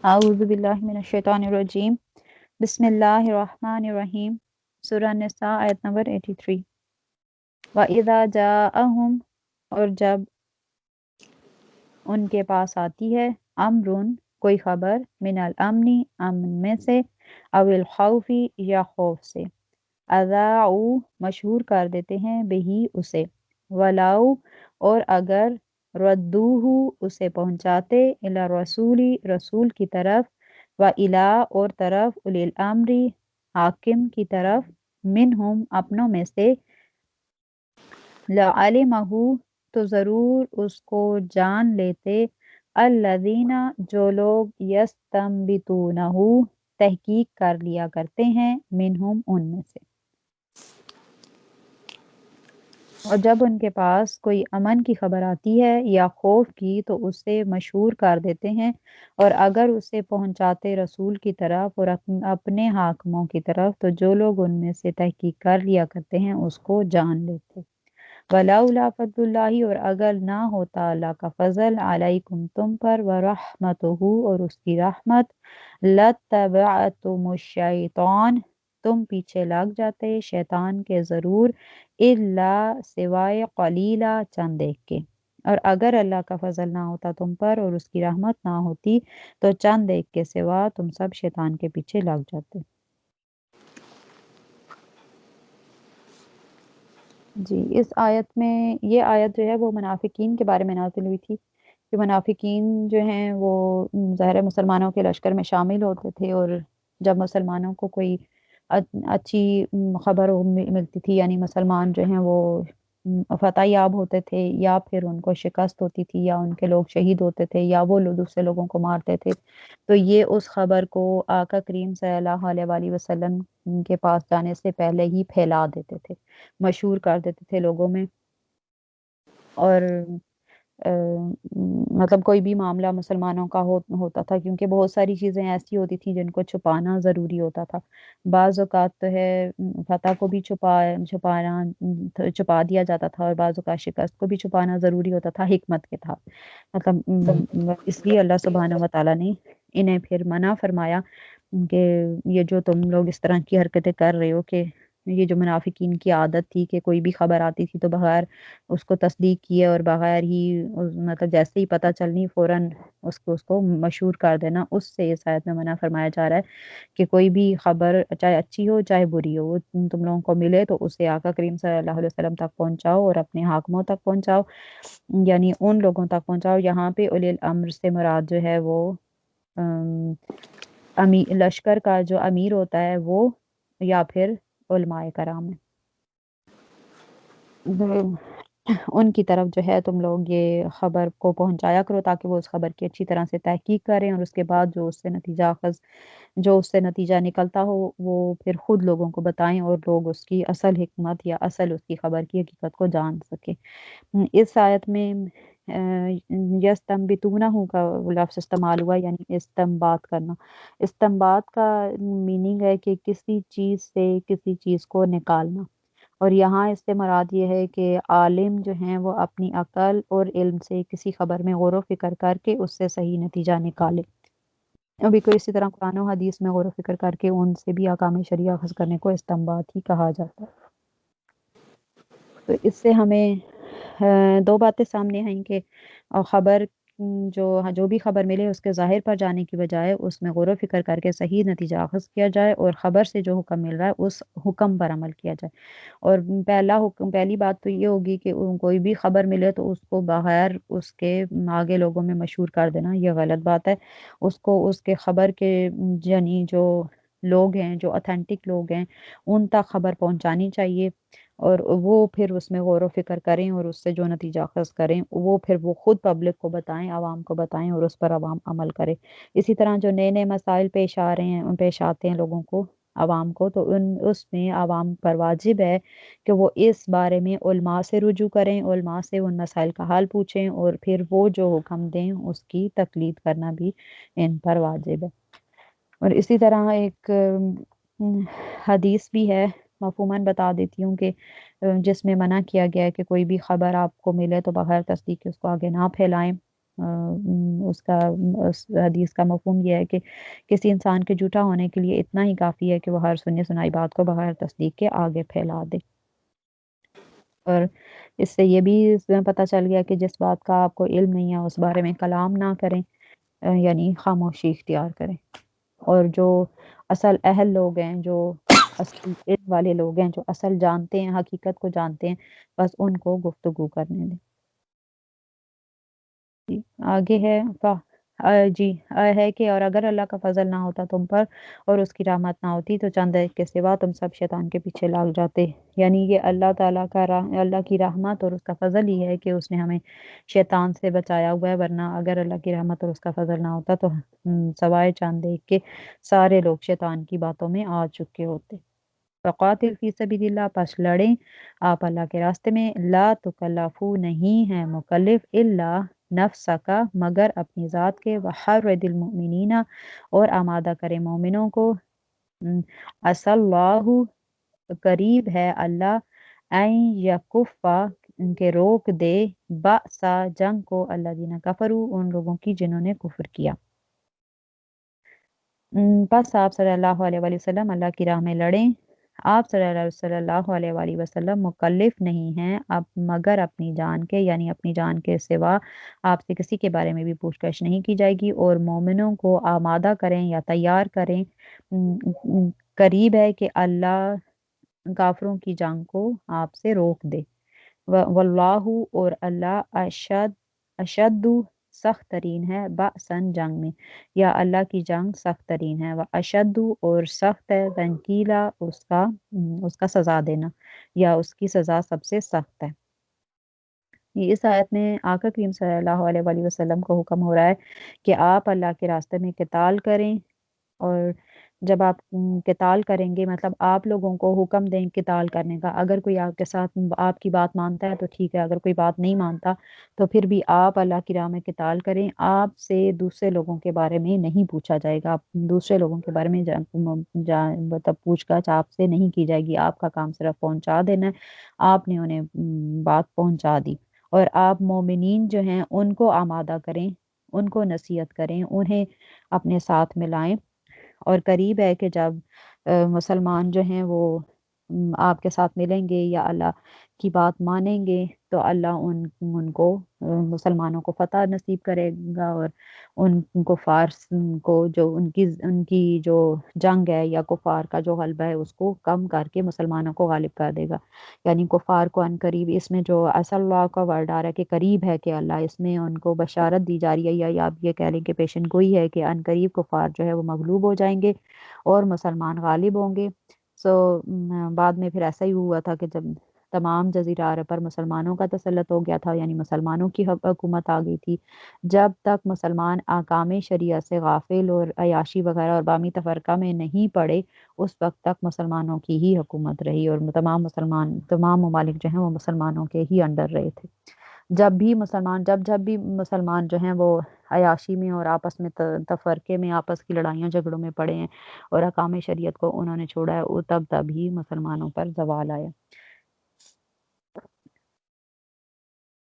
اعوذ باللہ من الشیطان الرجیم بسم اللہ الرحمن الرحیم سورہ نساء آیت نمبر 83 وَإِذَا جَاءَهُمْ اور جب ان کے پاس آتی ہے امرن کوئی خبر من الامن امن میں سے او الخوف یا خوف سے اذاعوا مشہور کر دیتے ہیں بہی اسے ولاؤ اور اگر ردوہ اسے پہنچاتے الی رسولی رسول کی طرف و الی اور طرف الی الامر حاکم کی طرف منہم اپنوں میں سے لعلمہ تو ضرور اس کو جان لیتے الذین جو لوگ یستنبطونہ تحقیق کر لیا کرتے ہیں منہم ان میں سے۔ اور جب ان کے پاس کوئی امن کی خبر آتی ہے یا خوف کی تو اسے مشہور کر دیتے ہیں، اور اگر اسے پہنچاتے رسول کی طرف اور اپنے حاکموں کی طرف تو جو لوگ ان میں سے تحقیق کر لیا کرتے ہیں اس کو جان لیتے۔ وَلَوْلَا فَضْلُ اللَّهِ اور اگر نہ ہوتا اللہ کا فضل علیکم تم پر وَرَحْمَتُهُ اور اس کی رحمت لَتَّبَعْتُمُ الشَّیطان تم پیچھے لگ جاتے شیطان کے ضرور الا سوائے قلیلا چند ایک کے، اور اگر اللہ کا فضل نہ ہوتا تم پر اور اس کی رحمت نہ ہوتی تو چند ایک کے سوا تم سب شیطان کے پیچھے لگ جاتے۔ جی اس آیت میں یہ آیت جو ہے وہ منافقین کے بارے میں نازل ہوئی تھی کہ منافقین جو ہیں وہ ظاہر مسلمانوں کے لشکر میں شامل ہوتے تھے، اور جب مسلمانوں کو کوئی اچھی خبر ملتی تھی، یعنی مسلمان جو ہیں وہ فتح یاب ہوتے تھے یا پھر ان کو شکست ہوتی تھی یا ان کے لوگ شہید ہوتے تھے یا وہ لوگ دوسرے لوگوں کو مارتے تھے، تو یہ اس خبر کو آقا کریم صلی اللہ علیہ وآلہ وسلم کے پاس جانے سے پہلے ہی پھیلا دیتے تھے، مشہور کر دیتے تھے لوگوں میں۔ اور مطلب کوئی بھی معاملہ مسلمانوں کا ہوتا تھا، کیونکہ بہت ساری چیزیں ایسی ہوتی تھیں جن کو چھپانا ضروری ہوتا تھا۔ بعض اوقات تو ہے فتح کو بھی چھپا دیا جاتا تھا، اور بعض اوقات شکست کو بھی چھپانا ضروری ہوتا تھا حکمت کے تھا، مطلب اس لیے اللہ سبحانہ و تعالیٰ نے انہیں پھر منع فرمایا کہ یہ جو تم لوگ اس طرح کی حرکتیں کر رہے ہو، کہ یہ جو منافقین کی عادت تھی کہ کوئی بھی خبر آتی تھی تو بغیر اس کو تصدیق کیے اور بغیر ہی مطلب جیسے ہی پتہ چلنی فوراً اس کو مشہور کر دینا، اس سے اس آیت میں منع فرمایا جا رہا ہے کہ کوئی بھی خبر چاہے اچھی ہو چاہے بری ہو، وہ تم لوگوں کو ملے تو اسے آقا کریم صلی اللہ علیہ وسلم تک پہنچاؤ اور اپنے حاکموں تک پہنچاؤ، یعنی ان لوگوں تک پہنچاؤ۔ یہاں پہ اولی الامر سے مراد جو ہے وہ لشکر کا جو امیر ہوتا ہے وہ، یا پھر علماء کرام ہے، ان کی طرف جو ہے تم لوگ یہ خبر کو پہنچایا کرو تاکہ وہ اس خبر کی اچھی طرح سے تحقیق کریں، اور اس کے بعد جو اس سے نتیجہ نکلتا ہو وہ پھر خود لوگوں کو بتائیں، اور لوگ اس کی اصل حکمت یا اصل اس کی خبر کی حقیقت کو جان سکیں۔ اس آیت میں یستنبطونہ کا لفظ استعمال ہوا، یعنی استنباط کرنا۔ استنباط کا میننگ ہے کہ کسی چیز سے کسی چیز کو نکالنا، اور یہاں اس سے مراد یہ ہے کہ عالم جو ہیں وہ اپنی عقل اور علم سے کسی خبر میں غور و فکر کر کے اس سے صحیح نتیجہ نکالے۔ ابھی کوئی اسی طرح قرآن و حدیث میں غور و فکر کر کے ان سے بھی احکام شرعیہ اخذ کرنے کو استنباط ہی کہا جاتا ہے۔ تو اس سے ہمیں دو باتیں سامنے آئیں کہ خبر جو بھی خبر ملے اس کے ظاہر پر جانے کی بجائے اس میں غور و فکر کر کے صحیح نتیجہ اخذ کیا جائے، اور خبر سے جو حکم مل رہا ہے اس حکم پر عمل کیا جائے۔ اور پہلی بات تو یہ ہوگی کہ کوئی بھی خبر ملے تو اس کو بغیر اس کے آگے لوگوں میں مشہور کر دینا یہ غلط بات ہے۔ اس کو اس کے خبر کے یعنی جو لوگ ہیں، جو اتھینٹک لوگ ہیں، ان تک خبر پہنچانی چاہیے، اور وہ پھر اس میں غور و فکر کریں اور اس سے جو نتیجہ اخذ کریں وہ پھر وہ خود پبلک کو بتائیں، عوام کو بتائیں، اور اس پر عوام عمل کرے۔ اسی طرح جو نئے نئے مسائل پیش آتے ہیں لوگوں کو، عوام کو، تو اس میں عوام پر واجب ہے کہ وہ اس بارے میں علماء سے رجوع کریں، علماء سے ان مسائل کا حل پوچھیں، اور پھر وہ جو حکم دیں اس کی تقلید کرنا بھی ان پر واجب ہے۔ اور اسی طرح ایک حدیث بھی ہے، مفہوماً بتا دیتی ہوں، کہ جس میں منع کیا گیا ہے کہ کوئی بھی خبر آپ کو ملے تو بغیر تصدیق کے اس کو آگے نہ پھیلائیں۔ اس حدیث کا مفہوم یہ ہے کہ کسی انسان کے جھوٹا ہونے کے لیے اتنا ہی کافی ہے کہ وہ ہر سنی سنائی بات کو بغیر تصدیق کے آگے پھیلا دے۔ اور اس سے یہ بھی پتہ چل گیا کہ جس بات کا آپ کو علم نہیں ہے اس بارے میں کلام نہ کریں، یعنی خاموشی اختیار کریں۔ اور جو اصل اہل لوگ ہیں، جو اصل علم والے لوگ ہیں، جو اصل جانتے ہیں، حقیقت کو جانتے ہیں، بس ان کو گفتگو کرنے دیں۔ جی آگے ہے جی ہے کہ اور اگر اللہ کا فضل نہ ہوتا تم پر اور اس کی رحمت نہ ہوتی تو چند ایک کے سوا تم سب شیطان کے پیچھے لگ جاتے۔ یعنی یہ اللہ تعالیٰ کا اللہ کی رحمت اور اس کا فضل ہی ہے کہ اس نے ہمیں شیطان سے بچایا ہوا ہے، ورنہ اگر اللہ کی رحمت اور اس کا فضل نہ ہوتا تو سوائے چند ایک کے سارے لوگ شیطان کی باتوں میں آ چکے ہوتے۔ فقاتل فی سبیل اللہ، پس لڑیں آپ اللہ کے راستے میں، لا تکلفو نہیں ہے مکلف الا نفسک مگر اپنی ذات کے، وحرد المؤمنین اور آمادہ کرے مومنوں کو، عسى اللہ قریب ہے اللہ، این یکفا کے روک دے، بأسا جنگ کو، الذین کفروا ان لوگوں کی جنہوں نے کفر کیا۔ پس آپ صلی اللہ علیہ وآلہ وسلم اللہ کی راہ میں لڑیں۔ آپ صلی اللہ علیہ وآلہ وسلم مکلف نہیں ہیں اب مگر اپنی جان کے، یعنی اپنی جان کے سوا آپ سے کسی کے بارے میں بھی پوچھ گچھ نہیں کی جائے گی، اور مومنوں کو آمادہ کریں یا تیار کریں۔ قریب ہے کہ اللہ کافروں کی جنگ کو آپ سے روک دے۔ واللہ اور اللہ اشد سخت ترین ہے، بأسن جنگ میں، یا اللہ کی جنگ سخت ترین ہے، اشد اور سخت ہے، تنکیلا اس کا سزا دینا، یا اس کی سزا سب سے سخت ہے۔ یہ اس آیت میں آقا کریم صلی اللہ علیہ وآلہ وسلم کو حکم ہو رہا ہے کہ آپ اللہ کے راستے میں قتال کریں، اور جب آپ قتال کریں گے مطلب آپ لوگوں کو حکم دیں قتال کرنے کا۔ اگر کوئی آپ کے ساتھ آپ کی بات مانتا ہے تو ٹھیک ہے، اگر کوئی بات نہیں مانتا تو پھر بھی آپ اللہ کی راہ میں قتال کریں۔ آپ سے دوسرے لوگوں کے بارے میں نہیں پوچھا جائے گا، دوسرے لوگوں کے بارے میں مطلب پوچھ گچھ آپ سے نہیں کی جائے گی۔ آپ کا کام صرف پہنچا دینا ہے، آپ نے انہیں بات پہنچا دی۔ اور آپ مومنین جو ہیں ان کو آمادہ کریں، ان کو نصیحت کریں، انہیں اپنے ساتھ ملائیں۔ اور قریب ہے کہ جب مسلمان جو ہیں وہ آپ کے ساتھ ملیں گے یا اللہ کی بات مانیں گے تو اللہ ان کو مسلمانوں کو فتح نصیب کرے گا، اور ان کفار کو جو ان کی جو جنگ ہے یا کفار کا جو غلبہ ہے اس کو کم کر کے مسلمانوں کو غالب کر دے گا۔ یعنی کفار کو ان قریب، اس میں جو اصل اللہ کا ورڈ آ رہا ہے کہ قریب ہے کہ اللہ، اس میں ان کو بشارت دی جا رہی ہے، یا آپ یہ کہہ لیں کہ پیشن گوئی ہے کہ ان قریب کفار جو ہے وہ مغلوب ہو جائیں گے اور مسلمان غالب ہوں گے۔ بعد میں پھر ایسا ہی ہوا تھا کہ جب تمام جزیرہ عرب پر مسلمانوں کا تسلط ہو گیا تھا، یعنی مسلمانوں کی حکومت آ گئی تھی۔ جب تک مسلمان احکام شریعت سے غافل اور عیاشی وغیرہ اور بامی تفرقہ میں نہیں پڑے، اس وقت تک مسلمانوں کی ہی حکومت رہی، اور تمام ممالک جو ہیں وہ مسلمانوں کے ہی انڈر رہے تھے۔ جب بھی مسلمان جو ہیں وہ عیاشی میں اور آپس میں تفرقے میں، آپس کی لڑائیاں جھگڑوں میں پڑے ہیں اور احکام شریعت کو انہوں نے چھوڑا ہے، تب ہی مسلمانوں پر زوال آیا۔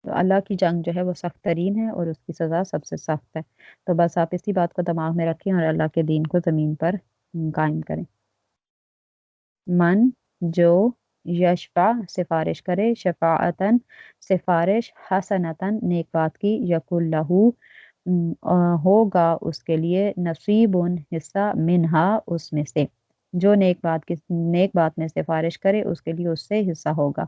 تو اللہ کی جنگ جو ہے وہ سخت ترین ہے اور اس کی سزا سب سے سخت ہے۔ تو بس آپ اسی بات کو دماغ میں رکھیں اور اللہ کے دین کو زمین پر قائم کریں۔ من جو یشفع سفارش کرے، شفاعتن سفارش، حسنتن نیک بات کی، یکل لہو ہوگا اس کے لیے، نصیب حصہ، منہا اس میں سے، جو نیک بات میں سفارش کرے اس کے لیے اس سے حصہ ہوگا۔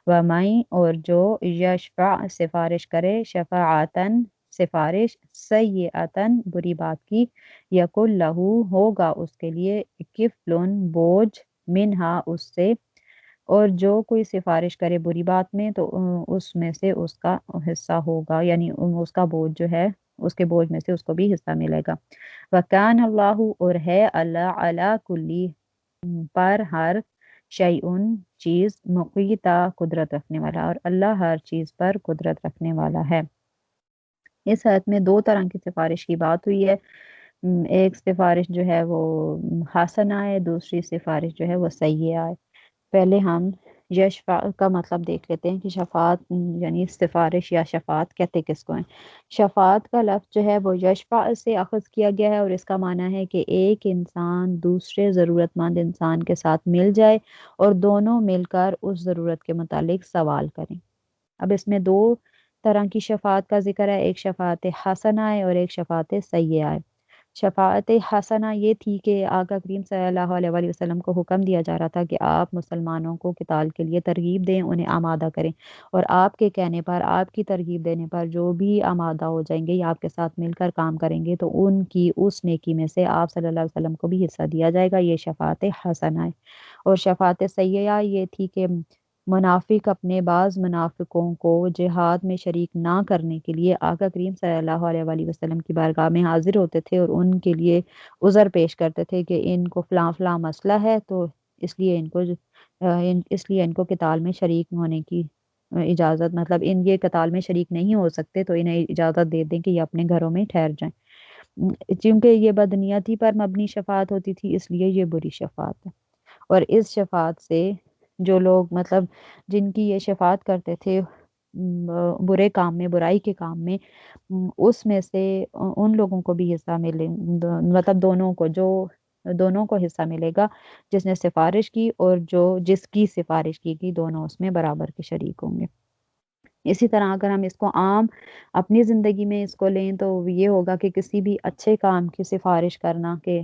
ومائیں اور جو یشفع سفارش کرے، شفاعتن سفارش، سیئتن بری بات کی، یکل لہو ہوگا اس کے لیے، کفلن بوجھ، منہا اس سے، اور جو کوئی سفارش کرے بری بات میں تو اس میں سے اس کا حصہ ہوگا، یعنی اس کا بوجھ جو ہے اس کے بوجھ میں سے اس کو بھی حصہ ملے گا۔ وَكَانَ اللَّهُ اور ہے اللہ، عَلَى كُلِّ پر ہر، شیئن چیز، مقیتا قدرت رکھنے والا، اور اللہ ہر چیز پر قدرت رکھنے والا ہے۔ اس آیت میں دو طرح کی سفارش کی بات ہوئی ہے۔ ایک سفارش جو ہے وہ حسنہ ہے، دوسری سفارش جو ہے وہ سیئہ ہے۔ پہلے ہم یشفع کا مطلب دیکھ لیتے ہیں کہ شفاعت یعنی سفارش یا شفاعت کہتے کس کو ہیں۔ شفاعت کا لفظ جو ہے وہ یشفع سے اخذ کیا گیا ہے، اور اس کا معنی ہے کہ ایک انسان دوسرے ضرورت مند انسان کے ساتھ مل جائے اور دونوں مل کر اس ضرورت کے متعلق سوال کریں۔ اب اس میں دو طرح کی شفاعت کا ذکر ہے، ایک شفاعت حسنہ ہے اور ایک شفاعت سیئہ ہے۔ شفاعت حسنہ یہ تھی کہ آقا کریم صلی اللہ علیہ وآلہ وسلم کو حکم دیا جا رہا تھا کہ آپ مسلمانوں کو قتال کے لیے ترغیب دیں، انہیں آمادہ کریں، اور آپ کے کہنے پر، آپ کی ترغیب دینے پر جو بھی آمادہ ہو جائیں گے یا آپ کے ساتھ مل کر کام کریں گے تو ان کی اس نیکی میں سے آپ صلی اللہ علیہ وسلم کو بھی حصہ دیا جائے گا۔ یہ شفاعت حسنہ ہے۔ اور شفاعت سیئہ یہ تھی کہ منافق اپنے بعض منافقوں کو جہاد میں شریک نہ کرنے کے لیے آقا کریم صلی اللہ علیہ وآلہ وسلم کی بارگاہ میں حاضر ہوتے تھے اور ان کے لیے عذر پیش کرتے تھے کہ ان کو فلاں فلاں مسئلہ ہے، تو اس لیے ان کو قتال میں شریک ہونے کی اجازت، مطلب یہ قتال میں شریک نہیں ہو سکتے تو انہیں اجازت دے دیں کہ یہ اپنے گھروں میں ٹھہر جائیں۔ چونکہ یہ بدنیتی پر مبنی شفاعت ہوتی تھی، اس لیے یہ بری شفاعت ہے۔ اور اس شفاعت سے جو لوگ مطلب جن کی یہ شفاعت کرتے تھے برے کام میں، برائی کے کام میں، اس میں سے ان لوگوں کو بھی حصہ ملے، مطلب دونوں کو حصہ ملے گا، جس نے سفارش کی اور جس کی سفارش کی گئی، دونوں اس میں برابر کے شریک ہوں گے۔ اسی طرح اگر ہم اس کو عام اپنی زندگی میں اس کو لیں تو یہ ہوگا کہ کسی بھی اچھے کام کی سفارش کرنا کہ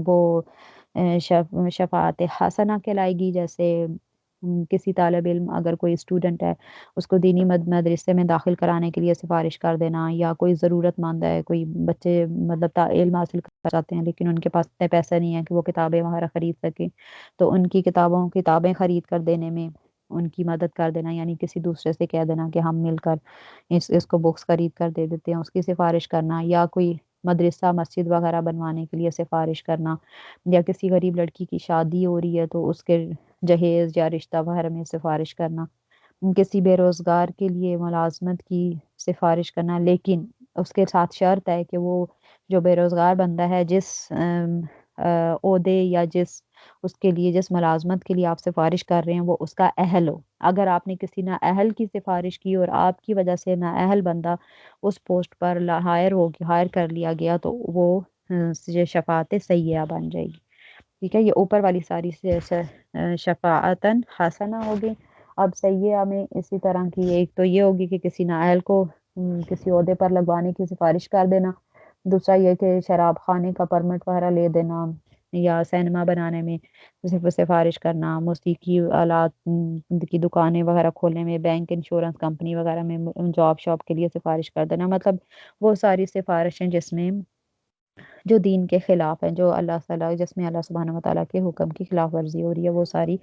وہ شفاعت حسنہ کہلائے گی۔ جیسے کسی طالب علم، اگر کوئی اسٹوڈنٹ ہے، اس کو دینی مدرسے میں داخل کرانے کے لیے سفارش کر دینا، یا کوئی ضرورت مند ہے، کوئی بچے مطلب علم حاصل کرنا چاہتے ہیں لیکن ان کے پاس اتنے پیسے نہیں ہیں کہ وہ کتابیں وغیرہ خرید سکیں، تو ان کی کتابیں خرید کر دینے میں ان کی مدد کر دینا، یعنی کسی دوسرے سے کہہ دینا کہ ہم مل کر اس کو بکس خرید کر دے دیتے ہیں، اس کی سفارش کرنا، یا کوئی مدرسہ مسجد وغیرہ بنوانے کے لیے سفارش کرنا، یا کسی غریب لڑکی کی شادی ہو رہی ہے تو اس کے جہیز یا رشتہ وغیرہ میں سفارش کرنا، کسی بے روزگار کے لیے ملازمت کی سفارش کرنا، لیکن اس کے ساتھ شرط ہے کہ وہ جو بے روزگار بندہ ہے، جس عہدے یا اس کے لیے جس ملازمت کے لیے آپ سفارش کر رہے ہیں وہ اس کا اہل ہو۔ اگر آپ نے کسی نااہل کی سفارش کی اور آپ کی وجہ سے نااہل بندہ اس پوسٹ پر ہائر کر لیا گیا تو وہ شفاعت سیئہ بن جائے گی۔ ٹھیک ہے، یہ اوپر والی ساری شفاعتن حسنہ ہوگی۔ اب سیئہ میں اسی طرح کی ایک تو یہ ہوگی کہ کسی نااہل کو کسی عہدے پر لگوانے کی سفارش کر دینا، دوسرا یہ کہ شراب خانے کا پرمٹ وغیرہ لے دینا، یا سینما بنانے میں سفارش کرنا، موسیقی آلات کی دکانیں وغیرہ کھولنے میں، بینک، انشورنس کمپنی وغیرہ میں جاب شاپ کے لیے سفارش کر دینا، مطلب وہ ساری سفارشیں جس میں جو دین کے خلاف ہیں، جو اللہ تعالیٰ، جس میں اللہ سبحانہ وتعالیٰ کے حکم کی خلاف ورزی ہو رہی ہے، وہ ساری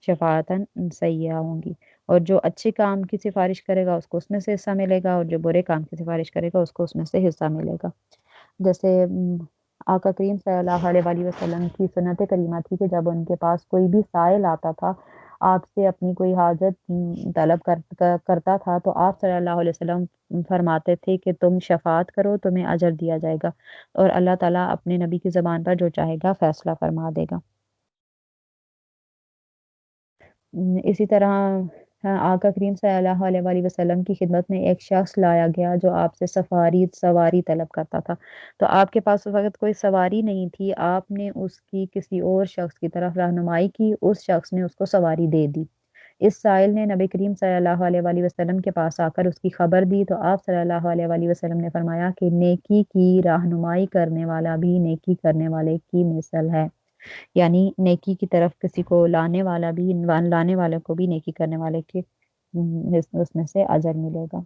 شفاعتاً سیئہ ہوں گی۔ اور جو اچھے کام کی سفارش کرے گا اس کو اس میں سے حصہ ملے گا، اور جو برے کام کی سفارش کرے گا اس کو اس میں سے حصہ ملے گا۔ جیسے آقا کریم صلی اللہ علیہ وآلہ وسلم کی سنت کریمہ تھی کہ جب ان کے پاس کوئی بھی سائل آتا تھا، آپ سے اپنی کوئی حاجت طلب کرتا تھا، تو آپ صلی اللہ علیہ وسلم فرماتے تھے کہ تم شفاعت کرو، تمہیں اجر دیا جائے گا، اور اللہ تعالیٰ اپنے نبی کی زبان پر جو چاہے گا فیصلہ فرما دے گا۔ اسی طرح آقا کریم صلی اللہ علیہ وآلہ وسلم کی خدمت میں ایک شخص لایا گیا جو آپ سے سواری طلب کرتا تھا، تو آپ کے پاس اس وقت کوئی سواری نہیں تھی، آپ نے اس کی کسی اور شخص کی طرف رہنمائی کی، اس شخص نے اس کو سواری دے دی۔ اس سائل نے نبی کریم صلی اللہ علیہ وآلہ وسلم کے پاس آ کر اس کی خبر دی، تو آپ صلی اللہ علیہ وآلہ وسلم نے فرمایا کہ نیکی کی رہنمائی کرنے والا بھی نیکی کرنے والے کی مثل ہے، یعنی نیکی کی طرف کسی کو لانے والے کو بھی نیکی کرنے والے کے اس میں سے اجر ملے گا۔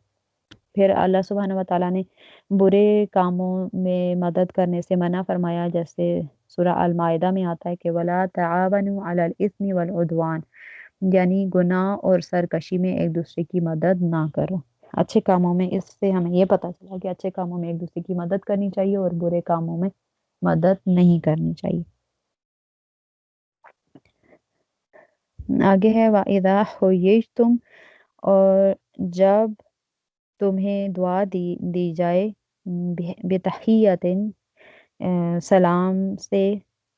پھر اللہ سبحانہ وتعالیٰ نے برے کاموں میں مدد کرنے سے منع فرمایا، جیسے سورہ المائدہ میں آتا ہے کہ وَلَا تَعَاوَنُوا عَلَى الْإِثْمِ وَالْعُدْوَانِ، یعنی گناہ اور سرکشی میں ایک دوسرے کی مدد نہ کرو۔ اچھے کاموں میں اس سے ہمیں یہ پتہ چلا کہ اچھے کاموں میں ایک دوسرے کی مدد کرنی چاہیے اور برے کاموں میں مدد نہیں کرنی چاہیے۔ آگے ہے وَإِذَا حُيِّيتُمْ، اور جب تمہیں دعا دی جائے بتحیۃ، سلام سے،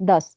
10।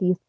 30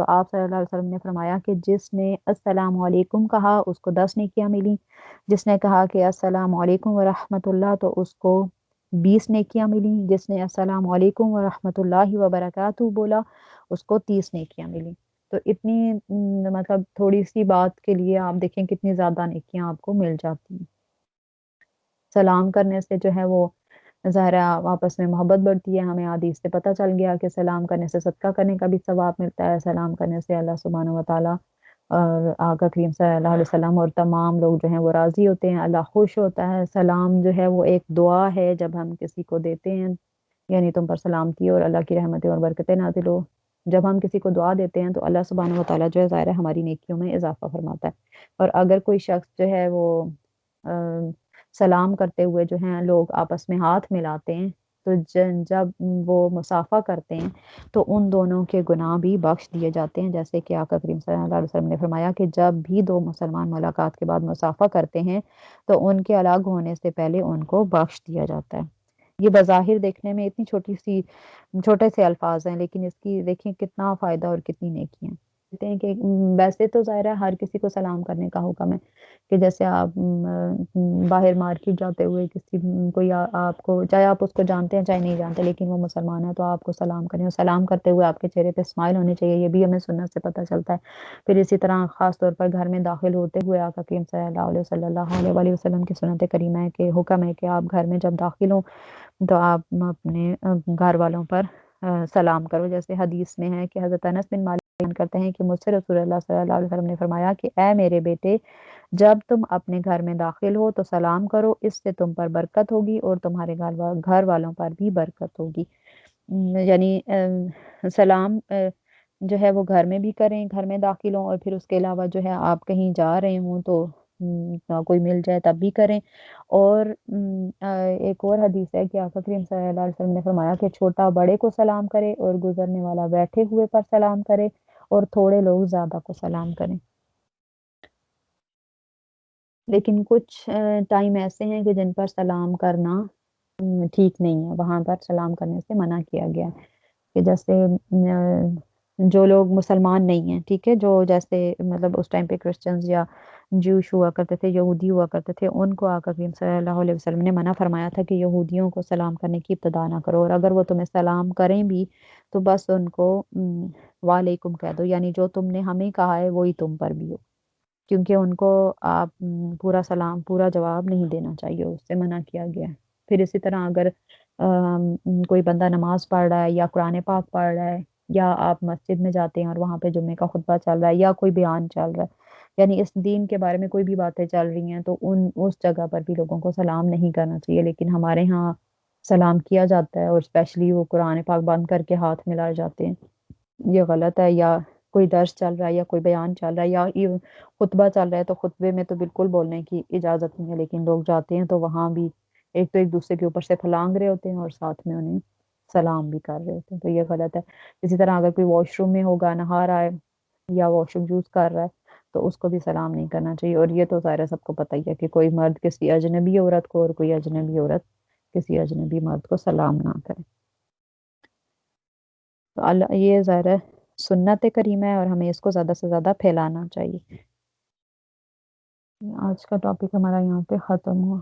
تو آپ صلی اللہ علیہ وسلم نے فرمایا کہ جس نے السلام علیکم کہا اس کو 10 نیکیاں ملی، جس نے کہا کہ السلام علیکم ورحمۃ اللہ تو اس کو 20 نیکیاں ملی، جس نے السلام علیکم ورحمۃ اللہ وبرکاتہ بولا اس کو 30 نیکیاں ملی۔ تو اتنی مطلب تھوڑی سی بات کے لیے آپ دیکھیں کتنی زیادہ نیکیاں آپ کو مل جاتی ہیں۔ سلام کرنے سے جو ہے وہ ظاہر ہے آپس میں محبت بڑھتی ہے، ہمیں حدیث سے پتہ چل گیا کہ سلام کرنے سے صدقہ کرنے کا بھی ثواب ملتا ہے، سلام کرنے سے اللہ سبحانہ و تعالیٰ اور آقا کریم صلی اللہ علیہ وسلم اور تمام لوگ جو ہیں وہ راضی ہوتے ہیں، اللہ خوش ہوتا ہے۔ سلام جو ہے وہ ایک دعا ہے جب ہم کسی کو دیتے ہیں، یعنی تم پر سلامتی اور اللہ کی رحمتیں اور برکتیں نازل ہو۔ جب ہم کسی کو دعا دیتے ہیں تو اللہ سبحانہ و تعالیٰ جو ہے ظاہر ہے ہماری نیکیوں میں اضافہ فرماتا ہے۔ اور اگر کوئی شخص جو ہے وہ سلام کرتے ہوئے جو ہیں لوگ آپس میں ہاتھ ملاتے ہیں تو جب وہ مصافحہ کرتے ہیں تو ان دونوں کے گناہ بھی بخش دیے جاتے ہیں، جیسے کہ آقا کریم صلی اللہ علیہ وسلم نے فرمایا کہ جب بھی دو مسلمان ملاقات کے بعد مصافحہ کرتے ہیں تو ان کے الگ ہونے سے پہلے ان کو بخش دیا جاتا ہے۔ یہ بظاہر دیکھنے میں اتنی چھوٹے سے الفاظ ہیں، لیکن اس کی دیکھیں کتنا فائدہ اور کتنی نیکی ہیں۔ کہتے ہیں کہ ویسے تو ظاہر ہے ہر کسی کو سلام کرنے کا حکم ہے کہ جیسے آپ باہر مارکیٹ جاتے ہوئے کسی کوئی آپ کو، چاہے آپ اس کو جانتے ہیں چاہے نہیں جانتے، لیکن وہ مسلمان ہے تو آپ کو سلام کریں، اور سلام کرتے ہوئے آپ کے چہرے پہ اسمائل ہونی چاہیے، یہ بھی ہمیں سنت سے پتہ چلتا ہے۔ پھر اسی طرح خاص طور پر گھر میں داخل ہوتے ہوئے آقا کریم صلی اللہ علیہ وآلہ وسلم کی سنت کریمہ ہے کہ حکم ہے کہ آپ گھر میں جب داخل ہوں تو آپ اپنے گھر والوں پر سلام کرو، جیسے حدیث میں ہے کہ حضرت انس بن مالک بیان کرتے ہیں کہ مجھ سے رسول اللہ صلی اللہ علیہ وسلم نے فرمایا کہ اے میرے بیٹے، جب تم اپنے گھر میں داخل ہو تو سلام کرو، اس سے تم پر برکت ہوگی اور تمہارے گھر والوں پر بھی برکت ہوگی۔ یعنی سلام جو ہے وہ گھر میں بھی کریں، گھر میں داخل ہوں، اور پھر اس کے علاوہ جو ہے آپ کہیں جا رہے ہوں تو کوئی مل جائے تب بھی کریں۔ اور ایک اور حدیث ہے کہ آقا کریم صلی اللہ علیہ وسلم نے فرمایا کہ چھوٹا بڑے کو سلام کرے اور گزرنے والا بیٹھے ہوئے پر سلام کرے اور تھوڑے لوگ زیادہ کو سلام کریں۔ لیکن کچھ ٹائم ایسے ہیں کہ جن پر سلام کرنا ٹھیک نہیں ہے، وہاں پر سلام کرنے سے منع کیا گیا ہے، کہ جیسے جو لوگ مسلمان نہیں ہیں، ٹھیک ہے، جو جیسے مطلب اس ٹائم پہ کرسچنز یا جوش ہوا کرتے تھے، یہودی ہوا کرتے تھے، ان کو آقا کریم صلی اللہ علیہ وسلم نے منع فرمایا تھا کہ یہودیوں کو سلام کرنے کی ابتدا نہ کرو، اور اگر وہ تمہیں سلام کریں بھی تو بس ان کو وعلیکم کہہ دو، یعنی جو تم نے ہمیں کہا ہے وہی تم پر بھی ہو، کیونکہ ان کو آپ پورا سلام پورا جواب نہیں دینا چاہیے، اس سے منع کیا گیا ہے۔ پھر اسی طرح اگر کوئی بندہ نماز پڑھ رہا ہے یا قرآن پاک پڑھ رہا ہے، یا آپ مسجد میں جاتے ہیں اور وہاں پہ جمعے کا خطبہ چل رہا ہے یا کوئی بیان چل رہا ہے، یعنی اس دین کے بارے میں کوئی بھی باتیں چل رہی ہیں، تو اس جگہ پر بھی لوگوں کو سلام نہیں کرنا چاہیے، لیکن ہمارے ہاں سلام کیا جاتا ہے، اور اسپیشلی وہ قرآن پاک بند کر کے ہاتھ ملائے جاتے ہیں، یہ غلط ہے۔ یا کوئی درس چل رہا ہے یا کوئی بیان چل رہا ہے یا خطبہ چل رہا ہے تو خطبے میں تو بالکل بولنے کی اجازت نہیں ہے، لیکن لوگ جاتے ہیں تو وہاں بھی ایک تو ایک دوسرے کے اوپر سے پھلانگ رہے ہوتے ہیں اور ساتھ میں انہیں سلام بھی کر رہے ہوتے ہیں، تو یہ غلط ہے۔ اسی طرح اگر کوئی واش روم میں ہوگا، نہا رہا ہے یا واش روم یوز کر رہا ہے تو اس کو بھی سلام نہیں کرنا چاہیے، اور یہ تو ظاہر ہے سب کو پتہ ہی ہے کہ کوئی مرد کسی اجنبی عورت کو اور کوئی اجنبی عورت کسی اجنبی مرد کو سلام نہ کرے۔ تو اللہ یہ ظاہر ہے سنت کریمہ ہے اور ہمیں اس کو زیادہ سے زیادہ پھیلانا چاہیے۔ آج کا ٹاپک ہمارا یہاں پہ ختم ہوا۔